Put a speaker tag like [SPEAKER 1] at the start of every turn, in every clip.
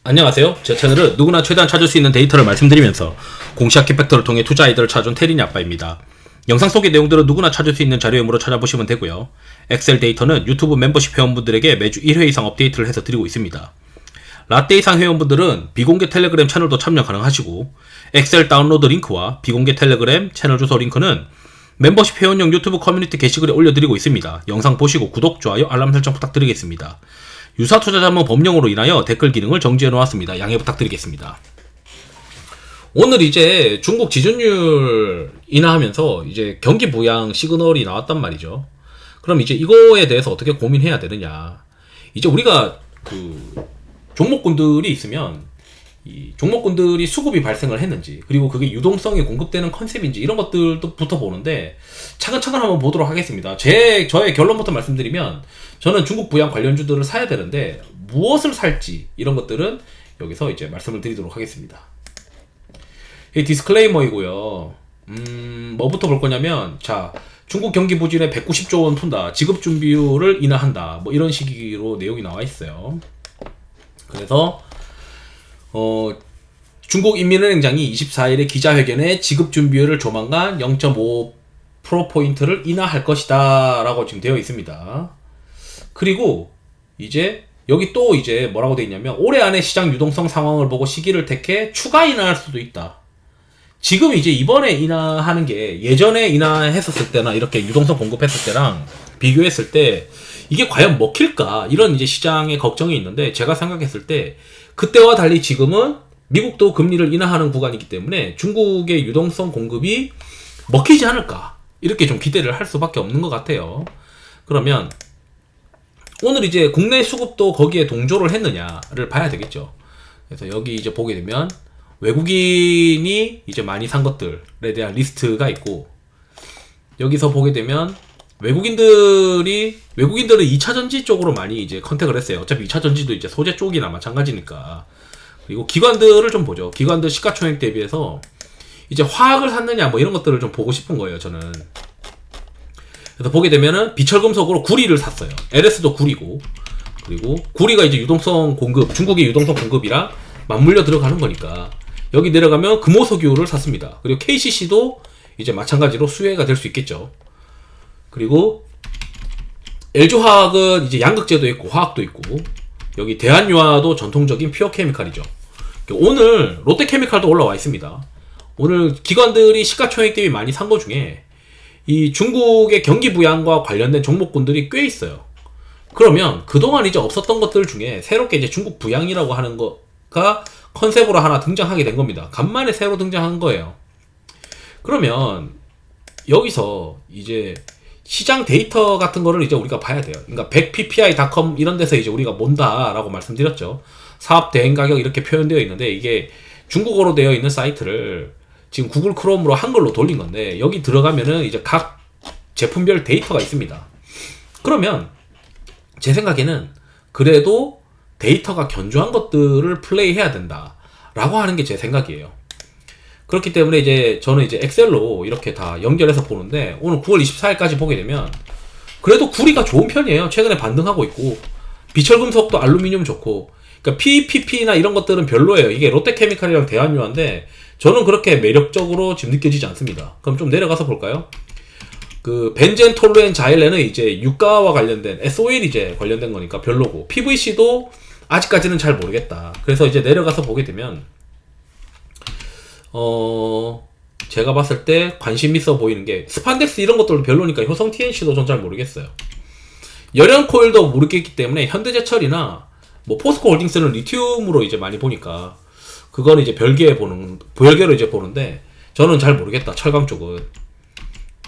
[SPEAKER 1] 안녕하세요. 제 채널은 누구나 최대한 찾을 수 있는 데이터를 말씀드리면서 공시학 키팩터를 통해 투자 아이디어를 찾아준 테린이 아빠입니다. 영상 속의 내용들은 누구나 찾을 수 있는 자료이므로 찾아보시면 되고요. 엑셀 데이터는 유튜브 멤버십 회원분들에게 매주 1회 이상 업데이트를 해서 드리고 있습니다. 라떼 이상 회원분들은 비공개 텔레그램 채널도 참여 가능하시고, 엑셀 다운로드 링크와 비공개 텔레그램 채널 주소 링크는 멤버십 회원용 유튜브 커뮤니티 게시글에 올려드리고 있습니다. 영상 보시고 구독, 좋아요, 알람 설정 부탁드리겠습니다. 유사투자자문 법령으로 인하여 댓글 기능을 정지해 놓았습니다. 양해 부탁드리겠습니다. 오늘 이제 중국 지준율 인하하면서 이제 경기 부양 시그널이 나왔단 말이죠. 그럼 이제 이거에 대해서 어떻게 고민해야 되느냐. 이제 우리가 종목군들이 있으면 이 종목군들이 수급이 발생을 했는지, 그리고 그게 유동성이 공급되는 컨셉인지 이런 것들부터 보는데 차근차근 한번 보도록 하겠습니다. 저의 결론부터 말씀드리면, 저는 중국 부양 관련주들을 사야 되는데 무엇을 살지 이런 것들은 여기서 이제 말씀을 드리도록 하겠습니다. 이 디스클레이머이고요. 뭐부터 볼 거냐면, 자, 중국 경기 부진에 190조 원 푼다, 지급 준비율을 인하한다, 뭐 이런 식으로 내용이 나와 있어요. 그래서 중국 인민은행장이 24일에 기자회견에 지급 준비율을 조만간 0.5%포인트를 인하할 것이다 라고 지금 되어 있습니다. 그리고 이제 여기 또 이제 뭐라고 되어 있냐면, 올해 안에 시장 유동성 상황을 보고 시기를 택해 추가 인하할 수도 있다. 지금 이제 이번에 인하하는 게 예전에 인하했었을 때나 이렇게 유동성 공급했을 때랑 비교했을 때 이게 과연 먹힐까, 이런 이제 시장의 걱정이 있는데, 제가 생각했을 때 그때와 달리 지금은 미국도 금리를 인하하는 구간이기 때문에 중국의 유동성 공급이 먹히지 않을까, 이렇게 좀 기대를 할 수밖에 없는 것 같아요. 그러면 오늘 이제 국내 수급도 거기에 동조를 했느냐를 봐야 되겠죠. 그래서 여기 이제 보게 되면 외국인이 이제 많이 산 것들에 대한 리스트가 있고, 여기서 보게 되면 외국인들은 2차전지 쪽으로 많이 이제 컨택을 했어요. 어차피 2차전지도 이제 소재 쪽이나 마찬가지니까. 그리고 기관들을 좀 보죠. 기관들 시가총액 대비해서 이제 화학을 샀느냐 뭐 이런 것들을 좀 보고 싶은 거예요, 저는. 그래서 보게 되면은 비철금속으로 구리를 샀어요. LS도 구리고, 그리고 구리가 이제 유동성 공급, 중국의 유동성 공급이랑 맞물려 들어가는 거니까 여기 내려가면 금호석유를 샀습니다. 그리고 KCC도 이제 마찬가지로 수혜가 될 수 있겠죠. 그리고 LG화학은 이제 양극재도 있고 화학도 있고, 여기 대한유화도 전통적인 퓨어케미칼이죠. 오늘 롯데케미칼도 올라와 있습니다. 오늘 기관들이 시가총액 대비 많이 산 거 중에 이 중국의 경기 부양과 관련된 종목군들이 꽤 있어요. 그러면 그동안 이제 없었던 것들 중에 새롭게 이제 중국 부양이라고 하는 거가 컨셉으로 하나 등장하게 된 겁니다. 간만에 새로 등장한 거예요. 그러면 여기서 이제 시장 데이터 같은 거를 이제 우리가 봐야 돼요. 그러니까 100ppi.com 이런 데서 이제 우리가 몬다라고 말씀드렸죠. 사업 대행 가격 이렇게 표현되어 있는데, 이게 중국어로 되어 있는 사이트를 지금 구글 크롬으로 한글로 돌린 건데, 여기 들어가면은 이제 각 제품별 데이터가 있습니다. 그러면 제 생각에는 그래도 데이터가 견조한 것들을 플레이해야 된다라고 하는 게 제 생각이에요. 그렇기 때문에 이제 저는 이제 엑셀로 이렇게 다 연결해서 보는데, 오늘 9월 24일까지 보게 되면 그래도 구리가 좋은 편이에요. 최근에 반등하고 있고, 비철금속도 알루미늄 좋고, 그러니까 PPP나 이런 것들은 별로예요. 이게 롯데케미칼이랑 대한유화인데 저는 그렇게 매력적으로 지금 느껴지지 않습니다. 그럼 좀 내려가서 볼까요? 그 벤젠, 톨루엔, 자일렌은 이제 유가와 관련된 SOL 이제 관련된 거니까 별로고, PVC도 아직까지는 잘 모르겠다. 그래서 이제 내려가서 보게 되면 제가 봤을 때 관심 있어 보이는 게 스판덱스 이런 것들도 별로니까 효성 TNC도 전 잘 모르겠어요. 열연코일도 모르겠기 때문에 현대제철이나 뭐 포스코 홀딩스는 리튬으로 이제 많이 보니까 그거는 이제 별개로 이제 보는데 저는 잘 모르겠다, 철강 쪽은.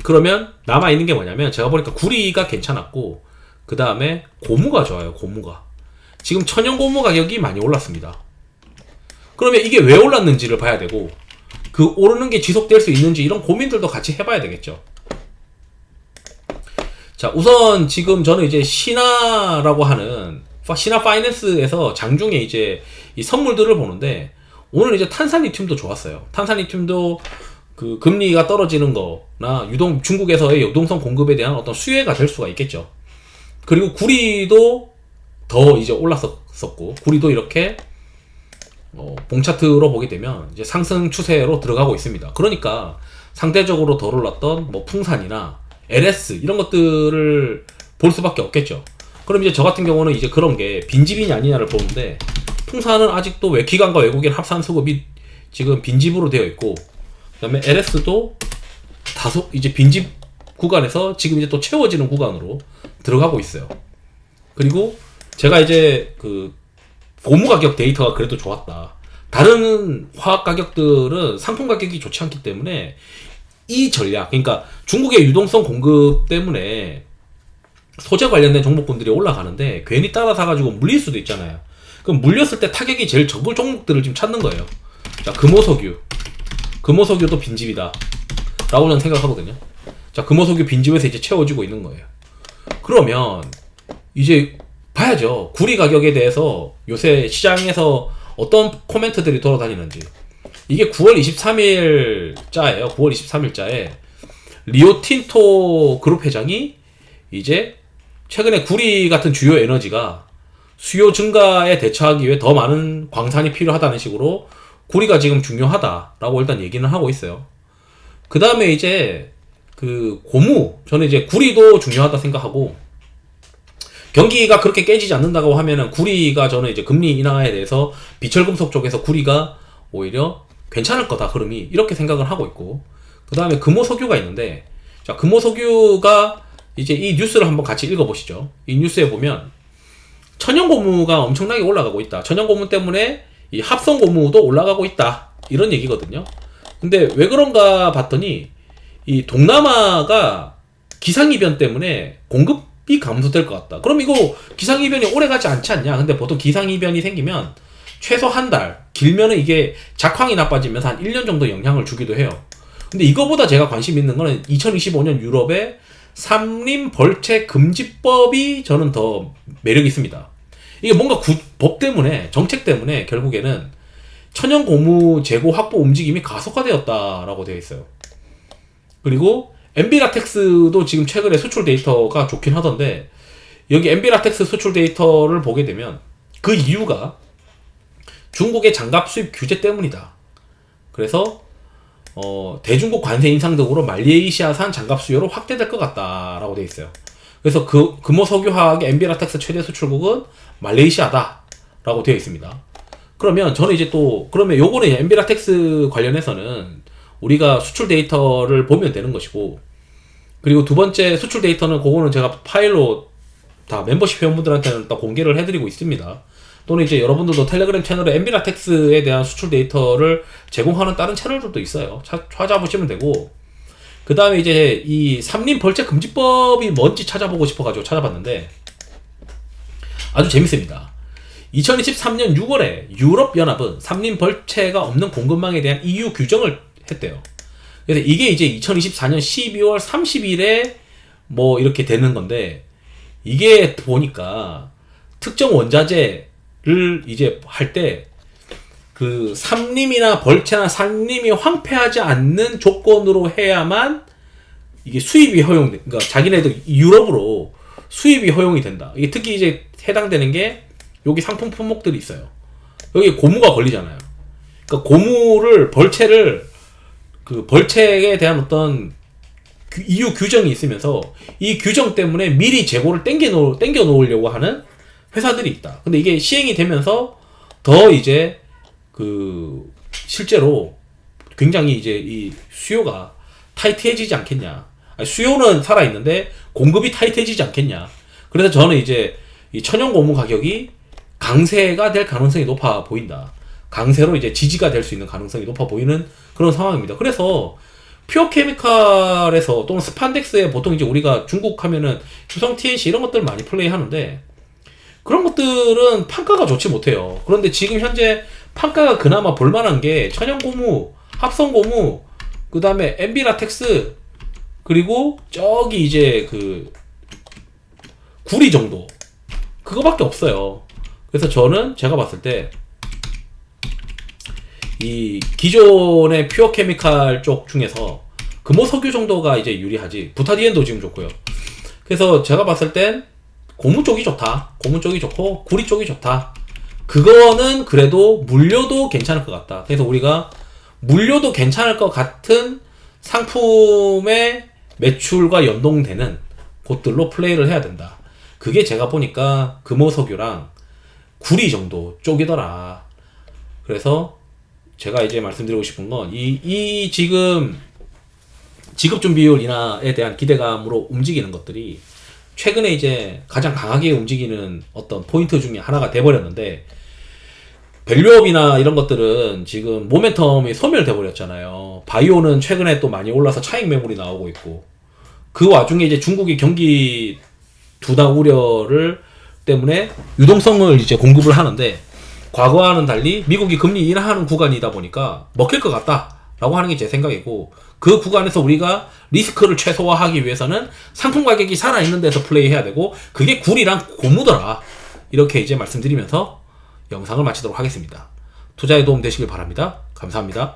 [SPEAKER 1] 그러면 남아있는 게 뭐냐면, 제가 보니까 구리가 괜찮았고, 그 다음에 고무가 좋아요. 고무가 지금 천연 고무 가격이 많이 올랐습니다. 그러면 이게 왜 올랐는지를 봐야 되고, 그 오르는 게 지속될 수 있는지 이런 고민들도 같이 해봐야 되겠죠. 자, 우선 지금 저는 이제 신화라고 하는 신화 파이낸스에서 장중에 이제 이 선물들을 보는데, 오늘 이제 탄산리튬도 좋았어요. 탄산리튬도 그 금리가 떨어지는 거나 중국에서의 유동성 공급에 대한 어떤 수혜가 될 수가 있겠죠. 그리고 구리도 더 이제 올랐었고, 구리도 이렇게 봉 차트로 보게 되면 이제 상승 추세로 들어가고 있습니다. 그러니까 상대적으로 덜 올랐던 뭐 풍산이나 LS 이런 것들을 볼 수밖에 없겠죠. 그럼 이제 저 같은 경우는 이제 그런 게 빈집이냐 아니냐를 보는데, 풍산은 아직도 기관과 외국인 합산 수급이 지금 빈집으로 되어 있고, 그다음에 LS도 다소 이제 빈집 구간에서 지금 이제 또 채워지는 구간으로 들어가고 있어요. 그리고 제가 이제 그 고무 가격 데이터가 그래도 좋았다. 다른 화학 가격들은 상품 가격이 좋지 않기 때문에 이 전략, 그러니까 중국의 유동성 공급 때문에 소재 관련된 종목군들이 올라가는데 괜히 따라 사가지고 물릴 수도 있잖아요. 그럼 물렸을 때 타격이 제일 적을 종목들을 지금 찾는 거예요. 자, 금호석유도 빈집이다 라고 저는 생각하거든요. 자, 금호석유 빈집에서 이제 채워지고 있는 거예요. 그러면 이제 봐야죠. 구리 가격에 대해서 요새 시장에서 어떤 코멘트들이 돌아다니는지. 이게 9월 23일자예요. 9월 23일자에 리오틴토 그룹 회장이 이제 최근에 구리 같은 주요 에너지가 수요 증가에 대처하기 위해 더 많은 광산이 필요하다는 식으로 구리가 지금 중요하다라고 일단 얘기는 하고 있어요. 그 다음에 이제 그 고무, 저는 이제 구리도 중요하다 생각하고, 경기가 그렇게 깨지지 않는다고 하면은 구리가, 저는 이제 금리 인하에 대해서 비철금속 쪽에서 구리가 오히려 괜찮을 거다 흐름이, 이렇게 생각을 하고 있고, 그 다음에 금호석유가 있는데, 자, 금호석유가 이제 이 뉴스를 한번 같이 읽어보시죠. 이 뉴스에 보면 천연고무가 엄청나게 올라가고 있다. 천연고무 때문에 이 합성고무도 올라가고 있다, 이런 얘기거든요. 근데 왜 그런가 봤더니 이 동남아가 기상이변 때문에 공급이 감소될 것 같다. 그럼 이거 기상이변이 오래 가지 않지 않냐? 근데 보통 기상이변이 생기면 최소 한 달, 길면은 이게 작황이 나빠지면서 한 1년 정도 영향을 주기도 해요. 근데 이거보다 제가 관심 있는 거는 2025년 유럽의 삼림벌채 금지법이 저는 더 매력이 있습니다. 이게 뭔가 법 때문에, 정책 때문에 결국에는 천연고무 재고 확보 움직임이 가속화되었다라고 되어 있어요. 그리고 엔비라텍스도 지금 최근에 수출 데이터가 좋긴 하던데, 여기 엔비라텍스 수출 데이터를 보게 되면 그 이유가 중국의 장갑 수입 규제 때문이다. 그래서 대중국 관세 인상 등으로 말레이시아산 장갑 수요로 확대될 것 같다라고 되어 있어요. 그래서 금호석유화학의 엔비라텍스 최대 수출국은 말레이시아다라고 되어 있습니다. 그러면 저는 이제 또, 그러면 요거는 엔비라텍스 관련해서는 우리가 수출 데이터를 보면 되는 것이고, 그리고 두 번째 수출 데이터는 그거는 제가 파일로 다 멤버십 회원분들한테는 다 공개를 해드리고 있습니다. 또는 이제 여러분들도 텔레그램 채널에 엔비라텍스에 대한 수출 데이터를 제공하는 다른 채널들도 있어요. 찾아보시면 되고, 그 다음에 이제 이 삼림벌채 금지법이 뭔지 찾아보고 싶어가지고 찾아봤는데 아주 재밌습니다. 2023년 6월에 유럽연합은 삼림벌채가 없는 공급망에 대한 EU 규정을 했대요. 그래서 이게 이제 2024년 12월 30일에 뭐 이렇게 되는 건데, 이게 보니까 특정 원자재를 이제 할 때 그 삼림이나 벌채나 산림이 황폐하지 않는 조건으로 해야만 이게 수입이 허용돼. 그러니까 자기네들 유럽으로 수입이 허용이 된다. 이게 특히 이제 해당되는 게 여기 상품 품목들이 있어요. 여기 고무가 걸리잖아요. 그러니까 고무를, 벌채를, 그 벌채에 대한 어떤 EU 규정이 있으면서 이 규정 때문에 미리 재고를 땡겨 놓으려고 하는 회사들이 있다. 근데 이게 시행이 되면서 더 이제 그 실제로 굉장히 이제 이 수요가 타이트해지지 않겠냐. 아니, 수요는 살아있는데 공급이 타이트해지지 않겠냐. 그래서 저는 이제 이 천연고무 가격이 강세가 될 가능성이 높아 보인다. 강세로 이제 지지가 될 수 있는 가능성이 높아 보이는 그런 상황입니다. 그래서 퓨어케미칼에서 또는 스판덱스에 보통 이제 우리가 중국 하면은 휴성 TNC 이런 것들 많이 플레이 하는데, 그런 것들은 판가가 좋지 못해요. 그런데 지금 현재 판가가 그나마 볼만한 게 천연고무, 합성고무, 그 다음에 엔비라텍스, 그리고 저기 이제 그 구리 정도, 그거밖에 없어요. 그래서 저는 제가 봤을 때 이 기존의 퓨어케미칼 쪽 중에서 금호석유 정도가 이제 유리하지, 부타디엔도 지금 좋고요. 그래서 제가 봤을 땐 고무 쪽이 좋다, 고무 쪽이 좋고 구리 쪽이 좋다. 그거는 그래도 물려도 괜찮을 것 같다. 그래서 우리가 물려도 괜찮을 것 같은 상품의 매출과 연동되는 곳들로 플레이를 해야 된다. 그게 제가 보니까 금호석유랑 구리 정도 쪽이더라. 그래서 제가 이제 말씀드리고 싶은 건 이 지금 지급준비율 인하에 대한 기대감으로 움직이는 것들이 최근에 이제 가장 강하게 움직이는 어떤 포인트 중에 하나가 돼버렸는데, 밸류업이나 이런 것들은 지금 모멘텀이 소멸돼 버렸잖아요. 바이오는 최근에 또 많이 올라서 차익 매물이 나오고 있고, 그 와중에 이제 중국이 경기 두당 우려를 때문에 유동성을 이제 공급을 하는데, 과거와는 달리 미국이 금리 인하하는 구간이다 보니까 먹힐 것 같다라고 하는 게 제 생각이고, 그 구간에서 우리가 리스크를 최소화하기 위해서는 상품 가격이 살아있는 데서 플레이해야 되고, 그게 구리랑 고무더라. 이렇게 이제 말씀드리면서 영상을 마치도록 하겠습니다. 투자에 도움 되시길 바랍니다. 감사합니다.